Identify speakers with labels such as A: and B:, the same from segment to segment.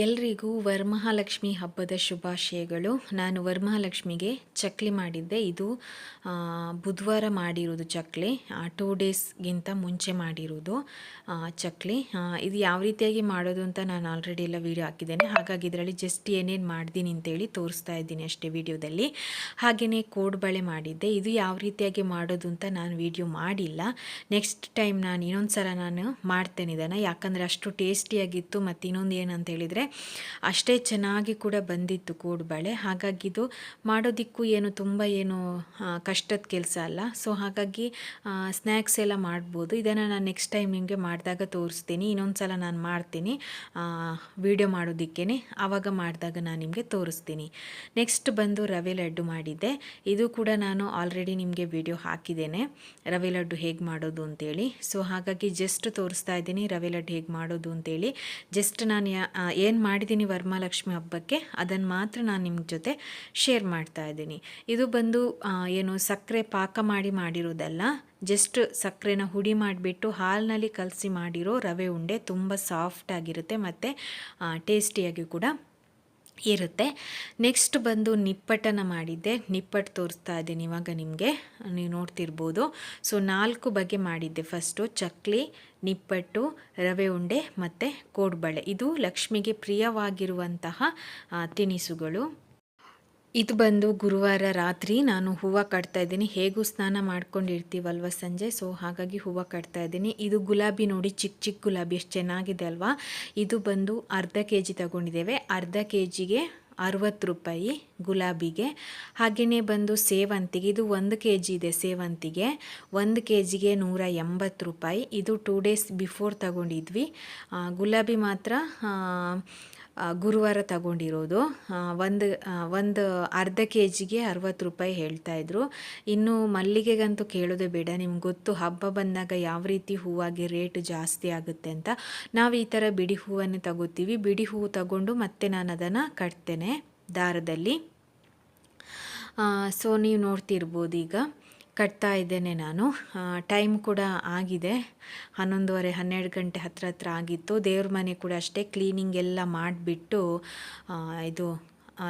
A: ಎಲ್ರಿಗೂ ವರಮಹಾಲಕ್ಷ್ಮಿ ಹಬ್ಬದ ಶುಭಾಶಯಗಳು. ನಾನು ವರಮಹಾಲಕ್ಷ್ಮಿಗೆ ಚಕ್ಲಿ ಮಾಡಿದ್ದೆ. ಇದು ಬುಧವಾರ ಮಾಡಿರೋದು ಚಕ್ಲಿ, 2 ಡೇಸ್ಗಿಂತ ಮುಂಚೆ ಮಾಡಿರೋದು ಚಕ್ಲಿ. ಇದು ಯಾವ ರೀತಿಯಾಗಿ ಮಾಡೋದು ಅಂತ ನಾನು ಆಲ್ರೆಡಿ ಎಲ್ಲ ವೀಡಿಯೋ ಹಾಕಿದ್ದೇನೆ. ಹಾಗಾಗಿ ಇದರಲ್ಲಿ ಜಸ್ಟ್ ಏನೇನು ಮಾಡ್ತೀನಿ ಅಂತೇಳಿ ತೋರಿಸ್ತಾ ಇದ್ದೀನಿ ಅಷ್ಟೇ ವಿಡಿಯೋದಲ್ಲಿ. ಹಾಗೆಯೇ ಕೋಡ್ಬಳೆ ಮಾಡಿದ್ದೆ. ಇದು ಯಾವ ರೀತಿಯಾಗಿ ಮಾಡೋದು ಅಂತ ನಾನು ವಿಡಿಯೋ ಮಾಡಿಲ್ಲ. ನೆಕ್ಸ್ಟ್ ಟೈಮ್ ನಾನು ಇನ್ನೊಂದು ಸಲ ನಾನು ಮಾಡ್ತೇನೆ ಇದನ್ನು, ಯಾಕಂದರೆ ಅಷ್ಟು ಟೇಸ್ಟಿಯಾಗಿತ್ತು. ಮತ್ತು ಇನ್ನೊಂದು ಏನಂತ ಹೇಳಿದರೆ ಅಷ್ಟೇ ಚೆನ್ನಾಗಿ ಕೂಡ ಬಂದಿತ್ತು ಕೋಡ್ಬಳೆ. ಹಾಗಾಗಿ ಇದು ಮಾಡೋದಕ್ಕೂ ಏನು ತುಂಬ ಏನು ಕಷ್ಟದ ಕೆಲಸ ಅಲ್ಲ. ಸೊ ಹಾಗಾಗಿ ಸ್ನ್ಯಾಕ್ಸ್ ಎಲ್ಲ ಮಾಡ್ಬೋದು. ಇದನ್ನು ನಾನು ನೆಕ್ಸ್ಟ್ ಟೈಮ್ ನಿಮಗೆ ಮಾಡಿದಾಗ ತೋರಿಸ್ತೀನಿ. ಇನ್ನೊಂದು ಸಲ ನಾನು ಮಾಡ್ತೀನಿ ವಿಡಿಯೋ ಮಾಡೋದಕ್ಕೇ, ಆವಾಗ ಮಾಡಿದಾಗ ನಾನು ನಿಮಗೆ ತೋರಿಸ್ತೀನಿ. ನೆಕ್ಸ್ಟ್ ಬಂದು ರವೆ ಲಡ್ಡು ಮಾಡಿದ್ದೆ. ಇದು ಕೂಡ ನಾನು ಆಲ್ರೆಡಿ ನಿಮಗೆ ವಿಡಿಯೋ ಹಾಕಿದ್ದೇನೆ, ರವೆ ಲಡ್ಡು ಹೇಗೆ ಮಾಡೋದು ಅಂತೇಳಿ. ಸೊ ಹಾಗಾಗಿ ಜಸ್ಟ್ ತೋರಿಸ್ತಾ ಇದ್ದೀನಿ ರವೆ ಲಡ್ಡು ಹೇಗೆ ಮಾಡೋದು ಅಂತೇಳಿ. ಜಸ್ಟ್ ನಾನು ಏನು ಮಾಡಿದ್ದೀನಿ ವರಮಹಾಲಕ್ಷ್ಮಿ ಹಬ್ಬಕ್ಕೆ ಅದನ್ನು ಮಾತ್ರ ನಾನು ನಿಮ್ಮ ಜೊತೆ ಶೇರ್ ಮಾಡ್ತಾ ಇದ್ದೀನಿ. ಇದು ಬಂದು ಏನು ಸಕ್ಕರೆ ಪಾಕ ಮಾಡಿರೋದಲ್ಲ, ಜಸ್ಟ್ ಸಕ್ಕರೆನ ಹುಡಿ ಮಾಡಿಬಿಟ್ಟು ಹಾಲಿನಲ್ಲಿ ಕಲಸಿ ಮಾಡಿರೋ ರವೆ ಉಂಡೆ. ತುಂಬ ಸಾಫ್ಟಾಗಿರುತ್ತೆ ಮತ್ತು ಟೇಸ್ಟಿಯಾಗಿ ಕೂಡ ಇರುತ್ತೆ. ನೆಕ್ಸ್ಟ್ ಬಂದು ನಿಪ್ಪಟ್ಟನ ಮಾಡಿದ್ದೆ. ನಿಪ್ಪಟ್ಟು ತೋರಿಸ್ತಾ ಇದ್ದೀನಿ ಇವಾಗ ನಿಮಗೆ, ನೀವು ನೋಡ್ತಿರ್ಬೋದು. ಸೊ 4 ಬಗೆ ಮಾಡಿದ್ದೆ. ಫಸ್ಟು ಚಕ್ಲಿ, ನಿಪ್ಪಟ್ಟು, ರವೆ ಉಂಡೆ ಮತ್ತು ಕೋಡ್ಬಳೆ. ಇದು ಲಕ್ಷ್ಮಿಗೆ ಪ್ರಿಯವಾಗಿರುವಂತಹ ತಿನಿಸುಗಳು. ಇದು ಬಂದು ಗುರುವಾರ ರಾತ್ರಿ ನಾನು ಹೂವು ಕಟ್ತಾ ಇದ್ದೀನಿ. ಹೇಗೂ ಸ್ನಾನ ಮಾಡ್ಕೊಂಡಿರ್ತೀವಲ್ವ ಸಂಜೆ, ಸೊ ಹಾಗಾಗಿ ಹೂವು ಕಟ್ತಾ ಇದ್ದೀನಿ. ಇದು ಗುಲಾಬಿ ನೋಡಿ, ಚಿಕ್ಕ ಚಿಕ್ಕ ಗುಲಾಬಿ ಎಷ್ಟು ಚೆನ್ನಾಗಿದೆ ಅಲ್ವಾ. ಇದು ಬಂದು ಅರ್ಧ kg ತಗೊಂಡಿದ್ದೇವೆ. ಅರ್ಧ kgಗೆ 60 ರೂಪಾಯಿ ಗುಲಾಬಿಗೆ. ಹಾಗೆಯೇ ಬಂದು ಸೇವಂತಿಗೆ, ಇದು 1 kg ಇದೆ ಸೇವಂತಿಗೆ. 1 kgಗೆ 180 ರೂಪಾಯಿ. ಇದು 2 ಡೇಸ್ ಬಿಫೋರ್ ತಗೊಂಡಿದ್ವಿ. ಗುಲಾಬಿ ಮಾತ್ರ ಗುರುವಾರ ತಗೊಂಡಿರೋದು. ಒಂದು ಅರ್ಧ kgಗೆ 60 ರೂಪಾಯಿ ಹೇಳ್ತಾಯಿದ್ರು. ಇನ್ನು ಮಲ್ಲಿಗೆಗಂತೂ ಕೇಳೋದೇ ಬೇಡ. ನಿಮ್ಗೆ ಗೊತ್ತು ಹಬ್ಬ ಬಂದಾಗ ಯಾವ ರೀತಿ ಹೂವಾಗಿ ರೇಟ್ ಜಾಸ್ತಿ ಆಗುತ್ತೆ ಅಂತ. ನಾವು ಈ ಥರ ಬಿಡಿ ಹೂವನ್ನೇ ತಗೋತೀವಿ. ಬಿಡಿ ಹೂವು ತಗೊಂಡು ಮತ್ತೆ ನಾನು ಅದನ್ನು ಕಟ್ತೇನೆ ದಾರದಲ್ಲಿ. ಸೊ ನೀವು ನೋಡ್ತಿರ್ಬೋದು, ಈಗ ಕಟ್ತಾ ಇದ್ದೇನೆ ನಾನು. ಟೈಮ್ ಕೂಡ ಆಗಿದೆ 11:30 12 ಗಂಟೆ ಹತ್ರ ಆಗಿತ್ತು. ದೇವ್ರ ಮನೆ ಕೂಡ ಅಷ್ಟೇ ಕ್ಲೀನಿಂಗ್ ಎಲ್ಲ ಮಾಡಿಬಿಟ್ಟು ಇದು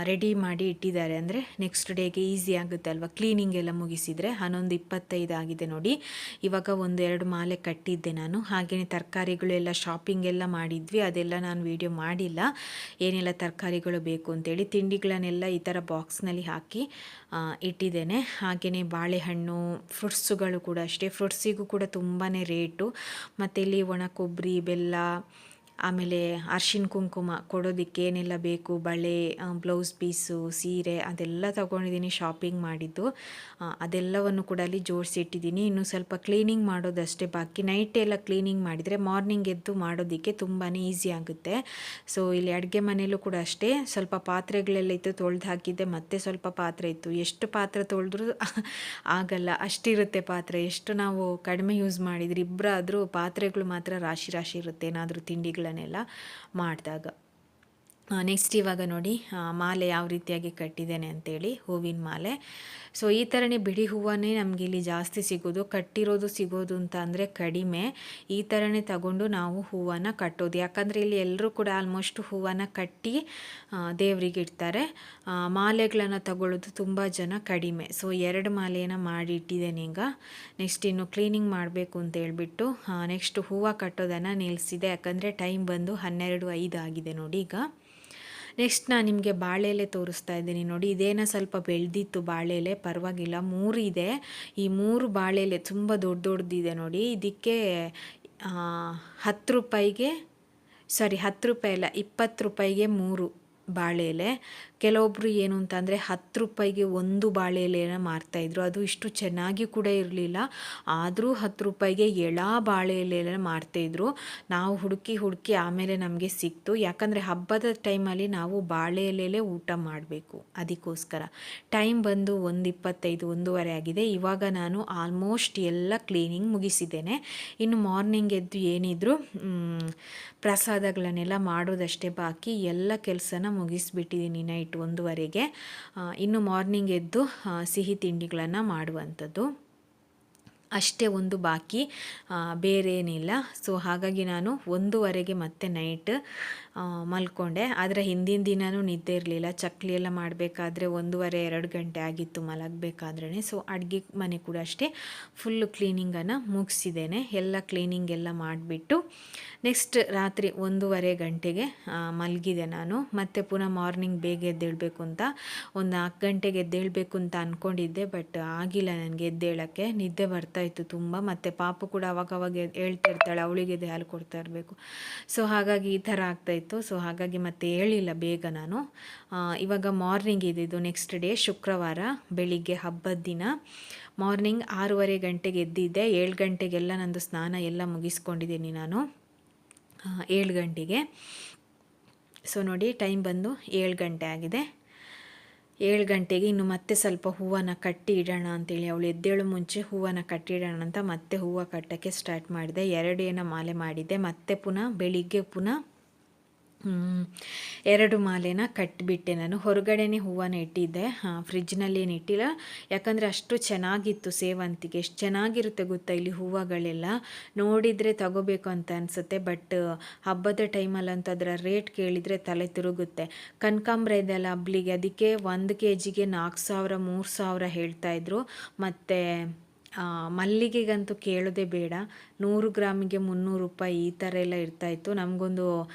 A: ರೆಡಿ ಮಾಡಿ ಇಟ್ಟಿದ್ದಾರೆ. ಅಂದರೆ ನೆಕ್ಸ್ಟ್ ಡೇಗೆ ಈಸಿ ಆಗುತ್ತೆ ಅಲ್ವಾ ಕ್ಲೀನಿಂಗ್ ಎಲ್ಲ ಮುಗಿಸಿದರೆ. 11:25 ಆಗಿದೆ ನೋಡಿ. ಇವಾಗ 1-2 ಮಾಲೆ ಕಟ್ಟಿದ್ದೆ ನಾನು. ಹಾಗೆಯೇ ತರಕಾರಿಗಳು ಎಲ್ಲ ಶಾಪಿಂಗ್ ಎಲ್ಲ ಮಾಡಿದ್ವಿ, ಅದೆಲ್ಲ ನಾನು ವಿಡಿಯೋ ಮಾಡಿಲ್ಲ. ಏನೆಲ್ಲ ತರಕಾರಿಗಳು ಬೇಕು ಅಂತೇಳಿ ತಿಂಡಿಗಳನ್ನೆಲ್ಲ ಈ ಥರ ಬಾಕ್ಸ್ನಲ್ಲಿ ಹಾಕಿ ಇಟ್ಟಿದ್ದೇನೆ. ಹಾಗೆಯೇ ಬಾಳೆಹಣ್ಣು, ಫ್ರೂಟ್ಸುಗಳು ಕೂಡ ಅಷ್ಟೇ. ಫ್ರೂಟ್ಸಿಗೂ ಕೂಡ ತುಂಬಾ ರೇಟು. ಮತ್ತು ಇಲ್ಲಿ ಒಣ ಕೊಬ್ಬರಿ, ಬೆಲ್ಲ, ಆಮೇಲೆ ಅರ್ಶಿನ ಕುಂಕುಮ ಕೊಡೋದಕ್ಕೆ ಏನೆಲ್ಲ ಬೇಕು, ಬಳೆ, ಬ್ಲೌಸ್ ಪೀಸು, ಸೀರೆ, ಅದೆಲ್ಲ ತಗೊಂಡಿದ್ದೀನಿ ಶಾಪಿಂಗ್ ಮಾಡಿದ್ದು. ಅದೆಲ್ಲವನ್ನು ಕೂಡ ಅಲ್ಲಿ ಜೋಡಿಸಿಟ್ಟಿದ್ದೀನಿ. ಇನ್ನು ಸ್ವಲ್ಪ ಕ್ಲೀನಿಂಗ್ ಮಾಡೋದಷ್ಟೇ ಬಾಕಿ. ನೈಟ್ ಎಲ್ಲ ಕ್ಲೀನಿಂಗ್ ಮಾಡಿದರೆ ಮಾರ್ನಿಂಗ್ ಎದ್ದು ಮಾಡೋದಕ್ಕೆ ತುಂಬಾ ಈಸಿ ಆಗುತ್ತೆ. ಸೊ ಇಲ್ಲಿ ಅಡುಗೆ ಮನೆಯಲ್ಲೂ ಕೂಡ ಅಷ್ಟೇ, ಸ್ವಲ್ಪ ಪಾತ್ರೆಗಳೆಲ್ಲ ಇತ್ತು, ತೊಳೆದು ಹಾಕಿದ್ದೆ. ಮತ್ತೆ ಸ್ವಲ್ಪ ಪಾತ್ರೆ ಇತ್ತು. ಎಷ್ಟು ಪಾತ್ರೆ ತೊಳೆದ್ರೂ ಆಗಲ್ಲ, ಅಷ್ಟಿರುತ್ತೆ ಪಾತ್ರೆ. ಎಷ್ಟು ನಾವು ಕಡಿಮೆ ಯೂಸ್ ಮಾಡಿದ್ರಿ ಇಬ್ಬರಾದರೂ ಪಾತ್ರೆಗಳು ಮಾತ್ರ ರಾಶಿ ರಾಶಿ ಇರುತ್ತೆ ಏನಾದರೂ ತಿಂಡಿಗಳನ್ನೆಲ್ಲ ಮಾಡಿದಾಗ. ನೆಕ್ಸ್ಟ್ ಇವಾಗ ನೋಡಿ ಮಾಲೆ ಯಾವ ರೀತಿಯಾಗಿ ಕಟ್ಟಿದ್ದೇನೆ ಅಂತೇಳಿ, ಹೂವಿನ ಮಾಲೆ. ಸೊ ಈ ಥರನೇ ಬಿಡಿ ಹೂವನ್ನೇ ನಮಗೆ ಇಲ್ಲಿ ಜಾಸ್ತಿ ಸಿಗೋದು. ಕಟ್ಟಿರೋದು ಸಿಗೋದು ಅಂತ ಅಂದರೆ ಕಡಿಮೆ. ಈ ಥರನೇ ತಗೊಂಡು ನಾವು ಹೂವನ್ನು ಕಟ್ಟೋದು. ಯಾಕಂದರೆ ಇಲ್ಲಿ ಎಲ್ಲರೂ ಕೂಡ ಆಲ್ಮೋಸ್ಟ್ ಹೂವನ್ನು ಕಟ್ಟಿ ದೇವರಿಗೆ ಇಡ್ತಾರೆ. ಮಾಲೆಗಳನ್ನು ತಗೊಳ್ಳೋದು ತುಂಬ ಜನ ಕಡಿಮೆ. ಸೊ 2 ಮಾಲೆಯನ್ನು ಮಾಡಿ ಇಟ್ಟಿದ್ದೇನೆ ಈಗ. ನೆಕ್ಸ್ಟ್ ಇನ್ನು ಕ್ಲೀನಿಂಗ್ ಮಾಡಬೇಕು ಅಂತ ಹೇಳ್ಬಿಟ್ಟು ನೆಕ್ಸ್ಟ್ ಹೂವು ಕಟ್ಟೋದನ್ನು ನಿಲ್ಲಿಸಿದೆ. ಯಾಕಂದರೆ ಟೈಮ್ ಬಂದು 12:05 ಆಗಿದೆ ನೋಡಿ ಈಗ. ನೆಕ್ಸ್ಟ್ ನಾನು ನಿಮಗೆ ಬಾಳೆ ಎಲೆ ತೋರಿಸ್ತಾ ಇದ್ದೀನಿ ನೋಡಿ. ಇದೇನೋ ಸ್ವಲ್ಪ ಬೆಳೆದಿತ್ತು ಬಾಳೆ ಎಲೆ, ಪರವಾಗಿಲ್ಲ. 3 ಇದೆ. ಈ 3 ಬಾಳೆ ಎಲೆ ತುಂಬ ದೊಡ್ಡದಿದೆ ನೋಡಿ. ಇದಕ್ಕೆ 10 ರೂಪಾಯಿಗೆ, ಸಾರಿ 10 ರೂಪಾಯಿ ಅಲ್ಲ, 20 ರೂಪಾಯಿಗೆ 3 ಬಾಳೆ ಎಲೆ. ಕೆಲವೊಬ್ಬರು ಏನು ಅಂತಂದರೆ 10 ರೂಪಾಯಿಗೆ 1 ಬಾಳೆ ಎಲೆನ ಮಾರ್ತಾಯಿದ್ರು. ಅದು ಇಷ್ಟು ಚೆನ್ನಾಗಿ ಕೂಡ ಇರಲಿಲ್ಲ. ಆದರೂ 10 ರೂಪಾಯಿಗೆ ಎಳ ಬಾಳೆ ಎಲೆನ ಮಾರ್ತಾಯಿದ್ರು. ನಾವು ಹುಡುಕಿ ಆಮೇಲೆ ನಮಗೆ ಸಿಕ್ತು. ಯಾಕಂದರೆ ಹಬ್ಬದ ಟೈಮಲ್ಲಿ ನಾವು ಬಾಳೆ ಎಲೆಯಲ್ಲೇ ಊಟ ಮಾಡಬೇಕು, ಅದಕ್ಕೋಸ್ಕರ. ಟೈಮ್ ಬಂದು 1:25 1:30 ಆಗಿದೆ. ಇವಾಗ ನಾನು ಆಲ್ಮೋಸ್ಟ್ ಎಲ್ಲ ಕ್ಲೀನಿಂಗ್ ಮುಗಿಸಿದ್ದೇನೆ. ಇನ್ನು ಮಾರ್ನಿಂಗ್ ಎದ್ದು ಏನಿದ್ರು ಪ್ರಸಾದಗಳನ್ನೆಲ್ಲ ಮಾಡೋದಷ್ಟೇ ಬಾಕಿ. ಎಲ್ಲ ಕೆಲಸನ ಮುಗಿಸ್ಬಿಟ್ಟಿದ್ದೀನಿ ನೈಟ್ 1:30ಗೆ. ಇನ್ನು ಮಾರ್ನಿಂಗ್ ಎದ್ದು ಸಿಹಿ ತಿಂಡಿಗಳನ್ನು ಮಾಡುವಂಥದ್ದು ಅಷ್ಟೇ ಒಂದು ಬಾಕಿ, ಬೇರೆ ಏನಿಲ್ಲ. ಸೊ ಹಾಗಾಗಿ ನಾನು 1:30ಗೆ ಮತ್ತೆ ನೈಟ್ ಮಲ್ಕೊಂಡೆ. ಆದರೆ ಹಿಂದಿನ ದಿನವೂ ನಿದ್ದೆ ಇರಲಿಲ್ಲ. ಚಕ್ಲಿ ಎಲ್ಲ ಮಾಡಬೇಕಾದ್ರೆ 1:30-2 ಗಂಟೆ ಆಗಿತ್ತು ಮಲಗಬೇಕಾದ್ರೇ. ಸೊ ಅಡುಗೆ ಮನೆ ಕೂಡ ಅಷ್ಟೇ ಫುಲ್ಲು ಕ್ಲೀನಿಂಗನ್ನು ಮುಗಿಸಿದ್ದೇನೆ. ಎಲ್ಲ ಕ್ಲೀನಿಂಗ್ ಎಲ್ಲ ಮಾಡಿಬಿಟ್ಟು ನೆಕ್ಸ್ಟ್ ರಾತ್ರಿ 1:30 ಗಂಟೆಗೆ ಮಲಗಿದೆ ನಾನು. ಮತ್ತು ಪುನಃ ಮಾರ್ನಿಂಗ್ ಬೇಗ ಎದ್ದೇಳಬೇಕು ಅಂತ ಒಂದು 4 ಗಂಟೆಗೆ ಎದ್ದೇಳಬೇಕು ಅಂತ ಅಂದ್ಕೊಂಡಿದ್ದೆ. ಬಟ್ ಆಗಿಲ್ಲ ನನಗೆ ಎದ್ದೇಳೋಕ್ಕೆ, ನಿದ್ದೆ ಬರ್ತಾಯಿತ್ತು ತುಂಬ. ಮತ್ತು ಪಾಪು ಕೂಡ ಅವಾಗವಾಗ ಹೇಳ್ತಾ ಇರ್ತಾಳೆ, ಅವಳಿಗೆ ಹಾಲು ಕೊಡ್ತಾ ಇರಬೇಕು. ಸೊ ಹಾಗಾಗಿ ಈ ಥರ ಆಗ್ತಾಯಿತ್ತು. ಸೊ ಹಾಗಾಗಿ ಮತ್ತೆ ಹೇಳಿಲ್ಲ ಬೇಗ ನಾನು. ಇವಾಗ ಮಾರ್ನಿಂಗ್ ಇದ್ದಿದ್ದು ನೆಕ್ಸ್ಟ್ ಡೇ ಶುಕ್ರವಾರ ಬೆಳಿಗ್ಗೆ ಹಬ್ಬದ ದಿನ ಮಾರ್ನಿಂಗ್ 6:30 ಗಂಟೆಗೆ ಎದ್ದಿದ್ದೆ. 7 ಗಂಟೆಗೆಲ್ಲ ನಂದು ಸ್ನಾನ ಎಲ್ಲ ಮುಗಿಸ್ಕೊಂಡಿದ್ದೀನಿ ನಾನು 7 ಗಂಟೆಗೆ. ಸೊ ನೋಡಿ ಟೈಮ್ ಬಂದು 7 ಗಂಟೆ ಆಗಿದೆ. 7 ಗಂಟೆಗೆ ಇನ್ನು ಮತ್ತೆ ಸ್ವಲ್ಪ ಹೂವನ್ನು ಕಟ್ಟಿ ಇಡೋಣ ಅಂತೇಳಿ, ಅವಳು ಎದ್ದೇಳು ಮುಂಚೆ ಹೂವನ್ನು ಕಟ್ಟಿಡೋಣ ಅಂತ ಮತ್ತೆ ಹೂವು ಕಟ್ಟೋಕ್ಕೆ ಸ್ಟಾರ್ಟ್ ಮಾಡಿದೆ. 2 ಮಾಲೆ ಮಾಡಿದ್ದೆ. ಮತ್ತೆ ಪುನಃ ಬೆಳಿಗ್ಗೆ ಪುನಃ 2 ಮಾಲೆನ ಕಟ್ಟಿಬಿಟ್ಟೆ ನಾನು. ಹೊರಗಡೆನೇ ಹೂವನ್ನು ಇಟ್ಟಿದ್ದೆ, ಫ್ರಿಜ್ನಲ್ಲೇನು ಇಟ್ಟಿಲ್ಲ. ಯಾಕಂದರೆ ಅಷ್ಟು ಚೆನ್ನಾಗಿತ್ತು ಸೇವಂತಿಗೆ. ಎಷ್ಟು ಚೆನ್ನಾಗಿರುತ್ತೆ ಗೊತ್ತಾ ಇಲ್ಲಿ ಹೂವುಗಳೆಲ್ಲ, ನೋಡಿದರೆ ತಗೋಬೇಕು ಅಂತ ಅನಿಸುತ್ತೆ. ಬಟ್ ಹಬ್ಬದ ಟೈಮಲ್ಲಂತೂ ಅದರ ರೇಟ್ ಕೇಳಿದರೆ ತಲೆ ತಿರುಗುತ್ತೆ. ಕನಕಾಂಬ್ರ ಇದೆಲ್ಲ ಹಬ್ಲಿಗೆ, ಅದಕ್ಕೆ 1 kgಗೆ 4,000 3,000 ಹೇಳ್ತಾಯಿದ್ರು. ಮತ್ತು ಮಲ್ಲಿಗೆಗಂತೂ ಕೇಳೋದೇ ಬೇಡ, 100 ಗ್ರಾಮಿಗೆ 300 ರೂಪಾಯಿ ಈ ಥರ ಎಲ್ಲ ಇರ್ತಾಯಿತ್ತು. ನಮಗೊಂದು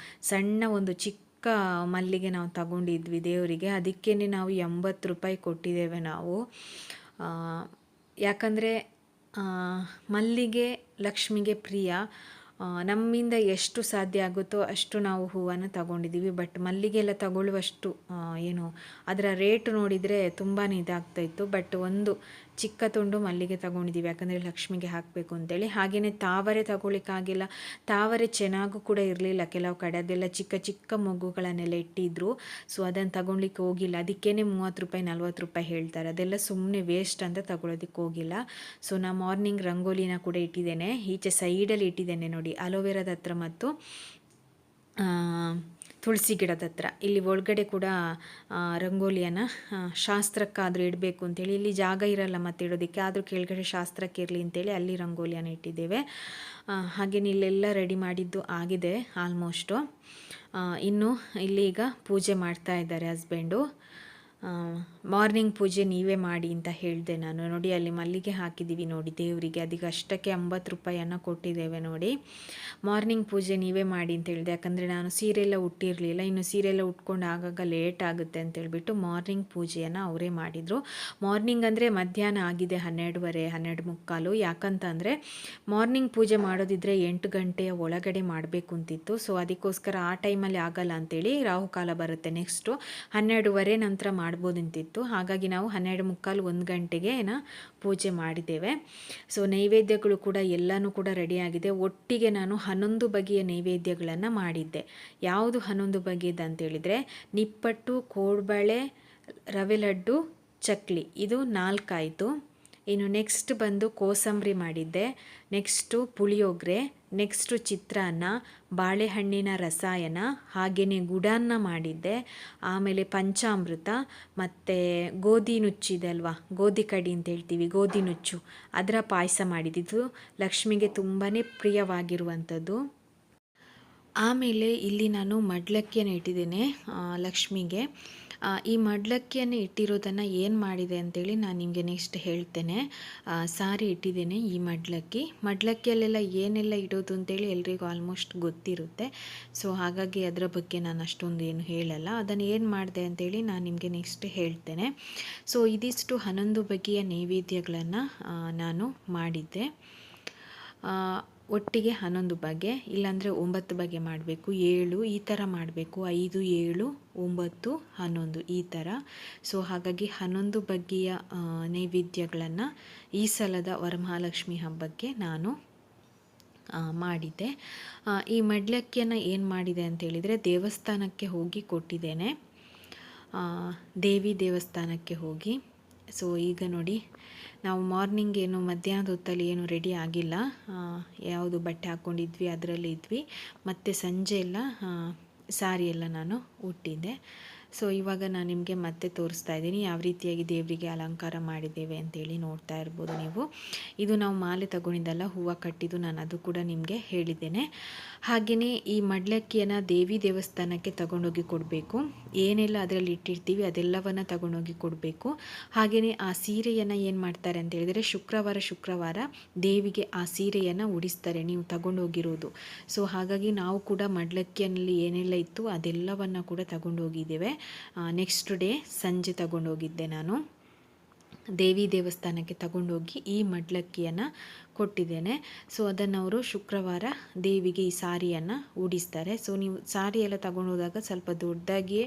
A: ಸಣ್ಣ ಒಂದು ಚಿಕ್ಕ ಮಲ್ಲಿಗೆ ನಾವು ತಗೊಂಡಿದ್ವಿ ದೇವರಿಗೆ, ಅದಕ್ಕೇ ನಾವು 80 ರೂಪಾಯಿ ಕೊಟ್ಟಿದ್ದೇವೆ ನಾವು. ಯಾಕಂದರೆ ಮಲ್ಲಿಗೆ ಲಕ್ಷ್ಮಿಗೆ ಪ್ರಿಯ. ನಮ್ಮಿಂದ ಎಷ್ಟು ಸಾಧ್ಯ ಆಗುತ್ತೋ ಅಷ್ಟು ನಾವು ಹೂವನ್ನು ತಗೊಂಡಿದ್ದೀವಿ. ಬಟ್ ಮಲ್ಲಿಗೆ ಎಲ್ಲ ತಗೊಳ್ಳುವಷ್ಟು ಏನು ಅದರ ರೇಟ್ ನೋಡಿದರೆ ತುಂಬಾ ಇದಾಗ್ತಾಯಿತ್ತು. ಬಟ್ ಒಂದು ಚಿಕ್ಕ ತುಂಡು ಮಲ್ಲಿಗೆ ತಗೊಂಡಿದ್ದೀವಿ, ಯಾಕಂದರೆ ಲಕ್ಷ್ಮಿಗೆ ಹಾಕಬೇಕು ಅಂತೇಳಿ. ಹಾಗೆಯೇ ತಾವರೆ ತಗೊಳ್ಳಿಕ್ಕಾಗಿಲ್ಲ, ತಾವರೆ ಚೆನ್ನಾಗೂ ಕೂಡ ಇರಲಿಲ್ಲ. ಕೆಲವು ಕಡೆ ಅದೆಲ್ಲ ಚಿಕ್ಕ ಚಿಕ್ಕ ಮೊಗ್ಗುಗಳನ್ನೆಲ್ಲ ಇಟ್ಟಿದ್ರು. ಸೊ ಅದನ್ನು ತಗೊಳ್ಲಿಕ್ಕೆ ಹೋಗಿಲ್ಲ. ಅದಕ್ಕೇ 30 ರೂಪಾಯಿ 40 ರೂಪಾಯಿ ಹೇಳ್ತಾರೆ. ಅದೆಲ್ಲ ಸುಮ್ಮನೆ ವೇಸ್ಟ್ ಅಂತ ತಗೊಳ್ಳೋದಕ್ಕೆ ಹೋಗಿಲ್ಲ. ಸೊ ನಾ ಮಾರ್ನಿಂಗ್ ರಂಗೋಲಿನ ಕೂಡ ಇಟ್ಟಿದ್ದೇನೆ. ಈಚೆ ಸೈಡಲ್ಲಿ ಇಟ್ಟಿದ್ದೇನೆ ನೋಡಿ, ಅಲೋವೆರಾದ ಹತ್ರ ಮತ್ತು ತುಳಸಿ ಗಿಡದ ಹತ್ರ. ಇಲ್ಲಿ ಒಳಗಡೆ ಕೂಡ ರಂಗೋಲಿಯನ್ನು ಶಾಸ್ತ್ರಕ್ಕಾದರೂ ಇಡಬೇಕು ಅಂತೇಳಿ, ಇಲ್ಲಿ ಜಾಗ ಇರಲ್ಲ ಮತ್ತೆ ಇಡೋದಕ್ಕೆ, ಆದರೂ ಕೆಳಗಡೆ ಶಾಸ್ತ್ರಕ್ಕೆ ಇರಲಿ ಅಂತೇಳಿ ಅಲ್ಲಿ ರಂಗೋಲಿಯನ್ನು ಇಟ್ಟಿದ್ದೇವೆ. ಹಾಗೆಯೇ ಇಲ್ಲೆಲ್ಲ ರೆಡಿ ಮಾಡಿದ್ದು ಆಗಿದೆ ಆಲ್ಮೋಸ್ಟು. ಇನ್ನು ಇಲ್ಲಿ ಈಗ ಪೂಜೆ ಮಾಡ್ತಾ ಇದ್ದಾರೆ ಹಸ್ಬೆಂಡು. ಮಾರ್ನಿಂಗ್ ಪೂಜೆ ನೀವೇ ಮಾಡಿ ಅಂತ ಹೇಳಿದೆ ನಾನು. ನೋಡಿ ಅಲ್ಲಿ ಮಲ್ಲಿಗೆ ಹಾಕಿದ್ದೀವಿ ನೋಡಿ ದೇವರಿಗೆ, ಅದಕ್ಕೆ ಅಷ್ಟಕ್ಕೆ 80 ರೂಪಾಯಿಯನ್ನು ಕೊಟ್ಟಿದ್ದೇವೆ ನೋಡಿ. ಮಾರ್ನಿಂಗ್ ಪೂಜೆ ನೀವೇ ಮಾಡಿ ಅಂತ ಹೇಳಿದೆ, ಯಾಕಂದರೆ ನಾನು ಸೀರೆ ಎಲ್ಲ ಉಟ್ಟಿರಲಿಲ್ಲ. ಇನ್ನು ಸೀರೆ ಎಲ್ಲ ಉಟ್ಕೊಂಡು ಆಗಾಗ ಲೇಟ್ ಆಗುತ್ತೆ ಅಂತೇಳ್ಬಿಟ್ಟು ಮಾರ್ನಿಂಗ್ ಪೂಜೆಯನ್ನು ಅವರೇ ಮಾಡಿದರು. ಮಾರ್ನಿಂಗ್ ಅಂದರೆ ಮಧ್ಯಾಹ್ನ ಆಗಿದೆ 12:30 12:45. ಯಾಕಂತಂದರೆ ಮಾರ್ನಿಂಗ್ ಪೂಜೆ ಮಾಡೋದಿದ್ರೆ 8 ಗಂಟೆಯ ಒಳಗಡೆ ಮಾಡಬೇಕು ಅಂತಿತ್ತು. ಸೊ ಅದಕ್ಕೋಸ್ಕರ ಆ ಟೈಮಲ್ಲಿ ಆಗಲ್ಲ ಅಂತೇಳಿ ರಾಹುಕಾಲ ಬರುತ್ತೆ ನೆಕ್ಸ್ಟು 12:30 ನಂತರ ಮಾಡ್ಬೋದಂತಿತ್ತು. ಹಾಗಾಗಿ ನಾವು 12:45 1 ಗಂಟೆಗೆ ಪೂಜೆ ಮಾಡಿದ್ದೇವೆ. ಸೊ ನೈವೇದ್ಯಗಳು ಕೂಡ ಎಲ್ಲನೂ ಕೂಡ ರೆಡಿಯಾಗಿದೆ. ಒಟ್ಟಿಗೆ ನಾನು 11 ಬಗೆಯ ನೈವೇದ್ಯಗಳನ್ನು ಮಾಡಿದ್ದೆ. ಯಾವುದು 11 ಬಗೆಯದು ಅಂತೇಳಿದರೆ ನಿಪ್ಪಟ್ಟು, ಕೋಡ್ಬಳೆ, ರವೆ ಲಡ್ಡು, ಚಕ್ಲಿ, ಇದು 4 ಆಯಿತು. ಇನ್ನು ನೆಕ್ಸ್ಟ್ ಬಂದು ಕೋಸಂಬರಿ ಮಾಡಿದ್ದೆ, ನೆಕ್ಸ್ಟು ಪುಳಿಯೋಗರೆ, ನೆಕ್ಸ್ಟು ಚಿತ್ರಾನ್ನ, ಬಾಳೆಹಣ್ಣಿನ ರಸಾಯನ, ಹಾಗೆಯೇ ಗುಡಾನ್ನ ಮಾಡಿದ್ದೆ. ಆಮೇಲೆ ಪಂಚಾಮೃತ ಮತ್ತು ಗೋಧಿ ನುಚ್ಚಿದೆ ಅಲ್ವಾ, ಗೋಧಿ ಕಡಿ ಅಂತ ಹೇಳ್ತೀವಿ, ಗೋಧಿ ನುಚ್ಚು, ಅದರ ಪಾಯಸ ಮಾಡಿದ್ದು ಲಕ್ಷ್ಮಿಗೆ ತುಂಬಾ ಪ್ರಿಯವಾಗಿರುವಂಥದ್ದು. ಆಮೇಲೆ ಇಲ್ಲಿ ನಾನು ಮಡ್ಲಕ್ಕಿಯನ್ನು ಇಟ್ಟಿದ್ದೇನೆ ಲಕ್ಷ್ಮಿಗೆ. ಈ ಮಡ್ಲಕ್ಕಿಯನ್ನು ಇಟ್ಟಿರೋದನ್ನು ಏನು ಮಾಡಿದೆ ಅಂತೇಳಿ ನಾನು ನಿಮಗೆ ನೆಕ್ಸ್ಟ್ ಹೇಳ್ತೇನೆ. ಸಾರಿ ಇಟ್ಟಿದ್ದೇನೆ ಈ ಮಡ್ಲಕ್ಕಿಯಲ್ಲೆಲ್ಲ ಏನೆಲ್ಲ ಇಡೋದು ಅಂತೇಳಿ ಎಲ್ರಿಗೂ ಆಲ್ಮೋಸ್ಟ್ ಗೊತ್ತಿರುತ್ತೆ. ಸೊ ಹಾಗಾಗಿ ಅದರ ಬಗ್ಗೆ ನಾನು ಅಷ್ಟೊಂದು ಏನು ಹೇಳಲ್ಲ. ಅದನ್ನು ಏನು ಮಾಡಿದೆ ಅಂತೇಳಿ ನಾನು ನಿಮಗೆ ನೆಕ್ಸ್ಟ್ ಹೇಳ್ತೇನೆ. ಸೊ ಇದಿಷ್ಟು 11 ಬಗೆಯ ನೈವೇದ್ಯಗಳನ್ನು ನಾನು ಮಾಡಿದ್ದೆ. ಒಟ್ಟಿಗೆ 11 ಬಗೆ, ಇಲ್ಲಾಂದರೆ 9 ಬಗೆ ಮಾಡಬೇಕು, 7 ಈ ಥರ ಮಾಡಬೇಕು, 5 7 9 11 ಈ ಥರ. ಸೊ ಹಾಗಾಗಿ 11 ಬಗೆಯ ನೈವೇದ್ಯಗಳನ್ನು ಈ ಸಲದ ವರಮಹಾಲಕ್ಷ್ಮಿ ಹಬ್ಬಕ್ಕೆ ನಾನು ಮಾಡಿದ್ದೆ. ಈ ಮಡ್ಲಕ್ಕಿಯನ್ನು ಏನು ಮಾಡಿದೆ ಅಂತೇಳಿದರೆ ದೇವಸ್ಥಾನಕ್ಕೆ ಹೋಗಿ ಕೊಟ್ಟಿದ್ದೇನೆ, ದೇವಿ ದೇವಸ್ಥಾನಕ್ಕೆ ಹೋಗಿ. ಸೊ ಈಗ ನೋಡಿ ನಾವು ಮಾರ್ನಿಂಗ್ ಏನು ಮಧ್ಯಾಹ್ನದ ಹೊತ್ತಲ್ಲಿ ಏನು ರೆಡಿ ಆಗಿಲ್ಲ, ಯಾವುದು ಬಟ್ಟೆ ಹಾಕ್ಕೊಂಡಿದ್ವಿ ಅದರಲ್ಲಿ ಇದ್ವಿ. ಮತ್ತು ಸಂಜೆ ಎಲ್ಲ ಸಾರಿ ಎಲ್ಲ ನಾನು ಉಟ್ಟಿದ್ದೆ. ಸೊ ಇವಾಗ ನಾನು ನಿಮಗೆ ಮತ್ತೆ ತೋರಿಸ್ತಾ ಇದ್ದೀನಿ ಯಾವ ರೀತಿಯಾಗಿ ದೇವರಿಗೆ ಅಲಂಕಾರ ಮಾಡಿದ್ದೇವೆ ಅಂತೇಳಿ ನೋಡ್ತಾ ಇರ್ಬೋದು ನೀವು. ಇದು ನಾವು ಮಾಲೆ ತಗೊಂಡಿದ್ದಲ್ಲ, ಹೂವು ಕಟ್ಟಿದ್ದು, ನಾನು ಅದು ಕೂಡ ನಿಮಗೆ ಹೇಳಿದ್ದೇನೆ. ಹಾಗೆಯೇ ಈ ಮಡ್ಲಕ್ಕಿಯನ್ನು ದೇವಿ ದೇವಸ್ಥಾನಕ್ಕೆ ತಗೊಂಡೋಗಿ ಕೊಡಬೇಕು. ಏನೆಲ್ಲ ಅದರಲ್ಲಿ ಇಟ್ಟಿರ್ತೀವಿ ಅದೆಲ್ಲವನ್ನು ತಗೊಂಡೋಗಿ ಕೊಡಬೇಕು. ಹಾಗೆಯೇ ಆ ಸೀರೆಯನ್ನು ಏನು ಮಾಡ್ತಾರೆ ಅಂತ ಹೇಳಿದರೆ ಶುಕ್ರವಾರ ದೇವಿಗೆ ಆ ಸೀರೆಯನ್ನು ಉಡಿಸ್ತಾರೆ, ನೀವು ತಗೊಂಡೋಗಿರೋದು. ಸೊ ಹಾಗಾಗಿ ನಾವು ಕೂಡ ಮಡ್ಲಕ್ಕಿಯಲ್ಲಿ ಏನೆಲ್ಲ ಇತ್ತು ಅದೆಲ್ಲವನ್ನು ಕೂಡ ತಗೊಂಡೋಗಿದ್ದೇವೆ. ನೆಕ್ಸ್ಟ್ ಡೇ ಸಂಜೆ ತಗೊಂಡೋಗಿದ್ದೆ ನಾನು ದೇವಿ ದೇವಸ್ಥಾನಕ್ಕೆ ತಗೊಂಡೋಗಿ ಈ ಮಡ್ಲಕ್ಕಿಯನ್ನು ಕೊಟ್ಟಿದ್ದೇನೆ. ಸೊ ಅದನ್ನು ಅವರು ಶುಕ್ರವಾರ ದೇವಿಗೆ ಈ ಸಾರಿಯನ್ನು ಉಡಿಸ್ತಾರೆ. ಸೊ ನೀವು ಸಾರಿ ಎಲ್ಲ ತಗೊಂಡೋದಾಗ ಸ್ವಲ್ಪ ದೊಡ್ಡದಾಗಿಯೇ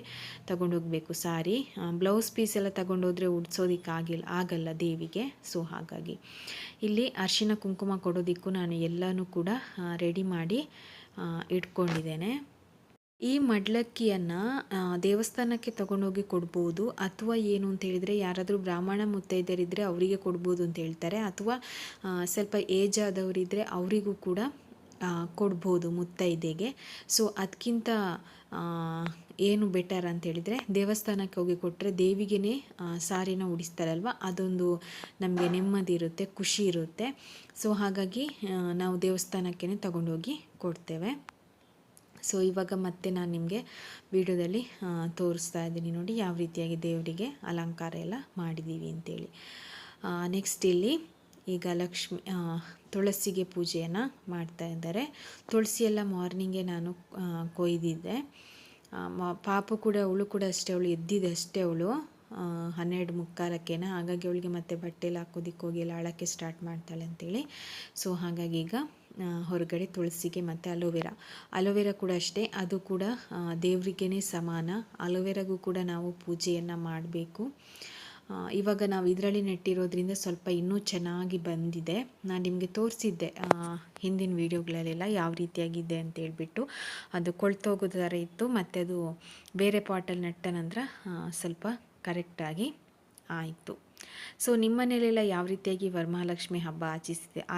A: ತಗೊಂಡೋಗಬೇಕು ಸಾರಿ. ಬ್ಲೌಸ್ ಪೀಸ್ ಎಲ್ಲ ತಗೊಂಡೋದ್ರೆ ಉಡ್ಸೋದಕ್ಕೆ ಆಗಲ್ಲ ದೇವಿಗೆ. ಸೊ ಹಾಗಾಗಿ ಇಲ್ಲಿ ಅರಿಶಿನ ಕುಂಕುಮ ಕೊಡೋದಕ್ಕೂ ನಾನು ಎಲ್ಲನೂ ಕೂಡ ರೆಡಿ ಮಾಡಿ ಇಟ್ಕೊಂಡಿದ್ದೇನೆ. ಈ ಮಡ್ಲಕ್ಕಿಯನ್ನು ದೇವಸ್ಥಾನಕ್ಕೆ ತಗೊಂಡೋಗಿ ಕೊಡ್ಬೋದು, ಅಥವಾ ಏನು ಅಂತ ಹೇಳಿದರೆ ಯಾರಾದರೂ ಬ್ರಾಹ್ಮಣ ಮುತ್ತೈದರಿದ್ದರೆ ಅವರಿಗೆ ಕೊಡ್ಬೋದು ಅಂತ ಹೇಳ್ತಾರೆ, ಅಥವಾ ಸ್ವಲ್ಪ ಏಜ್ ಆದವರಿದ್ದರೆ ಅವರಿಗೂ ಕೂಡ ಕೊಡ್ಬೋದು ಮುತ್ತೈದೆಗೆ. ಸೊ ಅದಕ್ಕಿಂತ ಏನು ಬೆಟರ್ ಅಂತ ಹೇಳಿದರೆ ದೇವಸ್ಥಾನಕ್ಕೆ ಹೋಗಿ ಕೊಟ್ಟರೆ ದೇವಿಗೆ ಸಾರಿನ ಉಡಿಸ್ತಾರಲ್ವ, ಅದೊಂದು ನಮಗೆ ನೆಮ್ಮದಿ ಇರುತ್ತೆ, ಖುಷಿ ಇರುತ್ತೆ. ಸೊ ಹಾಗಾಗಿ ನಾವು ದೇವಸ್ಥಾನಕ್ಕೆ ತಗೊಂಡೋಗಿ ಕೊಡ್ತೇವೆ. ಸೊ ಇವಾಗ ಮತ್ತೆ ನಾನು ನಿಮಗೆ ವಿಡಿಯೋದಲ್ಲಿ ತೋರಿಸ್ತಾ ಇದ್ದೀನಿ ನೋಡಿ ಯಾವ ರೀತಿಯಾಗಿ ದೇವರಿಗೆ ಅಲಂಕಾರ ಎಲ್ಲ ಮಾಡಿದ್ದೀವಿ ಅಂತೇಳಿ. ನೆಕ್ಸ್ಟ್ ಇಲ್ಲಿ ಈಗ ತುಳಸಿಗೆ ಪೂಜೆಯನ್ನು ಮಾಡ್ತಾ ಇದ್ದಾರೆ. ತುಳಸಿ ಎಲ್ಲ ಮಾರ್ನಿಂಗೇ ನಾನು ಕೊಯ್ದಿದ್ದೆ. ಪಾಪು ಕೂಡ ಅವಳು ಕೂಡ ಅಷ್ಟೇ, ಅವಳು ಎದ್ದಿದೆ ಅಷ್ಟೇ, ಅವಳು 12:45 ಹಾಗಾಗಿ ಅವಳಿಗೆ ಮತ್ತೆ ಬಟ್ಟೆ ಎಲ್ಲ ಹಾಕೋದಿಕ್ಕೆ ಹೋಗಿ ಎಲ್ಲ ಆಳಕ್ಕೆ ಸ್ಟಾರ್ಟ್ ಮಾಡ್ತಾಳೆ ಅಂತೇಳಿ. ಸೊ ಹಾಗಾಗಿ ಈಗ ಹೊರಗಡೆ ತುಳಸಿಗೆ ಮತ್ತು ಅಲೋವೆರಾ ಕೂಡ ಅಷ್ಟೇ, ಅದು ಕೂಡ ದೇವರಿಗೇ ಸಮಾನ. ಅಲೋವೆರಾಗೂ ಕೂಡ ನಾವು ಪೂಜೆಯನ್ನು ಮಾಡಬೇಕು. ಇವಾಗ ನಾವು ಇದರಲ್ಲಿ ನೆಟ್ಟಿರೋದ್ರಿಂದ ಸ್ವಲ್ಪ ಇನ್ನೂ ಚೆನ್ನಾಗಿ ಬಂದಿದೆ. ನಾನು ನಿಮಗೆ ತೋರಿಸಿದ್ದೆ ಹಿಂದಿನ ವೀಡಿಯೋಗಳಲ್ಲೆಲ್ಲ ಯಾವ ರೀತಿಯಾಗಿದೆ ಅಂತ ಹೇಳ್ಬಿಟ್ಟು. ಅದು ಕೊಳ್ತೋಗೋ ಥರ ಇತ್ತು, ಮತ್ತು ಅದು ಬೇರೆ ಪಾಟಲ್ಲಿ ನೆಟ್ಟ ನಂತರ ಸ್ವಲ್ಪ ಕರೆಕ್ಟಾಗಿ ಆಯಿತು. ಸೊ ನಿಮ್ಮ ಮನೇಲೆಲ್ಲ ಯಾವ ರೀತಿಯಾಗಿ ವರಮಹಾಲಕ್ಷ್ಮಿ ಹಬ್ಬ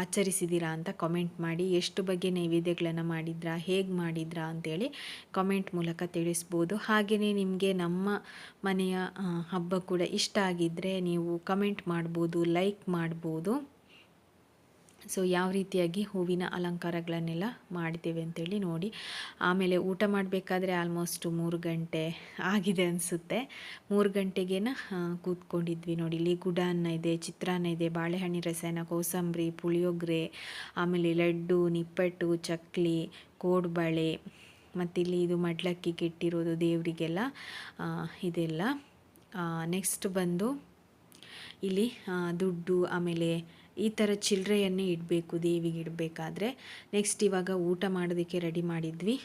A: ಆಚರಿಸಿದ್ದೀರಾ ಅಂತ ಕಾಮೆಂಟ್ ಮಾಡಿ. ಎಷ್ಟು ಬಗ್ಗೆ ನೈವೇದ್ಯಗಳನ್ನು ಮಾಡಿದ್ರಾ, ಹೇಗೆ ಮಾಡಿದ್ರಾ ಅಂತೇಳಿ ಕಾಮೆಂಟ್ ಮೂಲಕ ತಿಳಿಸ್ಬೋದು. ಹಾಗೆಯೇ ನಿಮಗೆ ನಮ್ಮ ಮನೆಯ ಹಬ್ಬ ಕೂಡ ಇಷ್ಟ ಆಗಿದ್ದರೆ ನೀವು ಕಮೆಂಟ್ ಮಾಡ್ಬೋದು, ಲೈಕ್ ಮಾಡ್ಬೋದು. ಸೊ ಯಾವ ರೀತಿಯಾಗಿ ಹೂವಿನ ಅಲಂಕಾರಗಳನ್ನೆಲ್ಲ ಮಾಡಿದ್ದೇವೆ ಅಂತೇಳಿ ನೋಡಿ. ಆಮೇಲೆ ಊಟ ಮಾಡಬೇಕಾದ್ರೆ ಆಲ್ಮೋಸ್ಟ್ 3 ಗಂಟೆ ಆಗಿದೆ ಅನಿಸುತ್ತೆ. 3 ಗಂಟೆಗೇನ ಕೂತ್ಕೊಂಡಿದ್ವಿ ನೋಡಿ. ಇಲ್ಲಿ ಗುಡಾನ್ನ ಇದೆ, ಚಿತ್ರಾನ್ನ ಇದೆ, ಬಾಳೆಹಣ್ಣಿನ ರಸಾಯನ, ಕೋಸಂಬರಿ, ಪುಳಿಯೋಗರೆ, ಆಮೇಲೆ ಲಡ್ಡು, ನಿಪ್ಪಟ್ಟು, ಚಕ್ಲಿ, ಕೋಡ್ಬಳೆ, ಮತ್ತು ಇಲ್ಲಿ ಇದು ಮಡ್ಲಕ್ಕಿಗೆ ಇಟ್ಟಿರೋದು ದೇವರಿಗೆಲ್ಲ ಇದೆಲ್ಲ. ನೆಕ್ಸ್ಟ್ ಬಂದು ಇಲ್ಲಿ ದುಡ್ಡು, ಆಮೇಲೆ ಈ ಥರ ಚಿಲ್ಲರೆಯನ್ನೇ ಇಡಬೇಕು ದೇವಿಗೆ ಇಡಬೇಕಾದ್ರೆ. ನೆಕ್ಸ್ಟ್ ಇವಾಗ ಊಟ ಮಾಡೋದಕ್ಕೆ ರೆಡಿ ಮಾಡಿದ್ವಿ.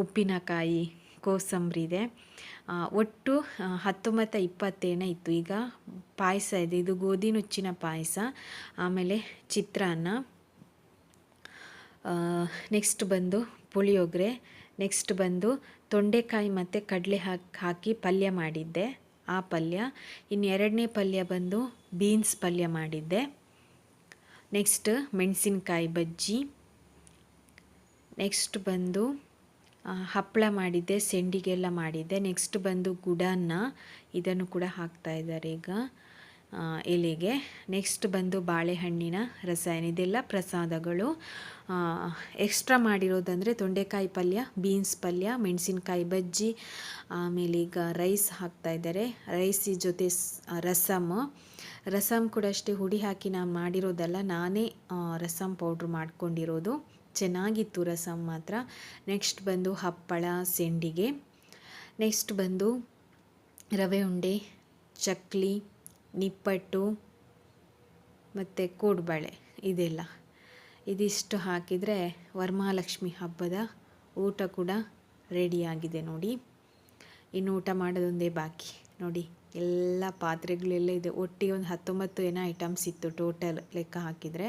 A: ಉಪ್ಪಿನಕಾಯಿ, ಕೋಸಂಬರಿ ಇದೆ. ಒಟ್ಟು 19-20 ಇತ್ತು. ಈಗ ಪಾಯಸ ಇದೆ, ಇದು ಗೋಧಿ ನುಚ್ಚಿನ ಪಾಯಸ, ಆಮೇಲೆ ಚಿತ್ರಾನ್ನ, ನೆಕ್ಸ್ಟ್ ಬಂದು ಪುಳಿಯೋಗರೆ, ನೆಕ್ಸ್ಟ್ ಬಂದು ತೊಂಡೆಕಾಯಿ ಮತ್ತು ಕಡಲೆ ಹಾಕಿ ಪಲ್ಯ ಮಾಡಿದ್ದೆ, ಆ ಪಲ್ಯ. ಇನ್ನು 2ನೇ ಪಲ್ಯ ಬಂದು ಬೀನ್ಸ್ ಪಲ್ಯ ಮಾಡಿದ್ದೆ. ನೆಕ್ಸ್ಟ್ ಮೆಣಸಿನ್ಕಾಯಿ ಬಜ್ಜಿ, ನೆಕ್ಸ್ಟ್ ಬಂದು ಹಪ್ಪಳ ಮಾಡಿದ್ದೆ, ಸೆಂಡಿಗೆಲ್ಲ ಮಾಡಿದ್ದೆ. ನೆಕ್ಸ್ಟ್ ಬಂದು ಗುಡಾನ್ನ, ಇದನ್ನು ಕೂಡ ಹಾಕ್ತಾ ಇದ್ದಾರೆ ಈಗ ಎಲೆಗೆ. ನೆಕ್ಸ್ಟ್ ಬಂದು ಬಾಳೆಹಣ್ಣಿನ ರಸಾಯನ, ಇದೆಲ್ಲ ಪ್ರಸಾದಗಳು. ಎಕ್ಸ್ಟ್ರಾ ಮಾಡಿರೋದಂದರೆ ತೊಂಡೆಕಾಯಿ ಪಲ್ಯ, ಬೀನ್ಸ್ ಪಲ್ಯ, ಮೆಣಸಿನ್ಕಾಯಿ ಬಜ್ಜಿ, ಆಮೇಲೆ ಈಗ ರೈಸ್ ಹಾಕ್ತಾ ಇದ್ದಾರೆ. ರೈಸ್ ಜೊತೆ ರಸಮ್ ಕೂಡ ಅಷ್ಟೇ ಹುಡಿ ಹಾಕಿ ನಾನು ಮಾಡಿರೋದಲ್ಲ, ನಾನೇ ರಸಮ್ ಪೌಡ್ರ್ ಮಾಡ್ಕೊಂಡಿರೋದು. ಚೆನ್ನಾಗಿತ್ತು ರಸಮ್ ಮಾತ್ರ. ನೆಕ್ಸ್ಟ್ ಬಂದು ಹಪ್ಪಳ, ಸೆಂಡಿಗೆ, ನೆಕ್ಸ್ಟ್ ಬಂದು ರವೆ ಉಂಡೆ, ಚಕ್ಲಿ, ನಿಪ್ಪಟ್ಟು ಮತ್ತು ಕೋಡ್ಬಳೆ, ಇದೆಲ್ಲ. ಇದಿಷ್ಟು ಹಾಕಿದರೆ ವರಮಹಾಲಕ್ಷ್ಮಿ ಹಬ್ಬದ ಊಟ ಕೂಡ ರೆಡಿಯಾಗಿದೆ ನೋಡಿ. ಇನ್ನು ಊಟ ಮಾಡೋದೊಂದೇ ಬಾಕಿ ನೋಡಿ. ಎಲ್ಲ ಪಾತ್ರೆಗಳೆಲ್ಲ ಇದೆ. ಒಟ್ಟಿಗೆ ಒಂದು 19 ಐಟಮ್ಸ್ ಇತ್ತು ಟೋಟಲ್ ಲೆಕ್ಕ ಹಾಕಿದರೆ.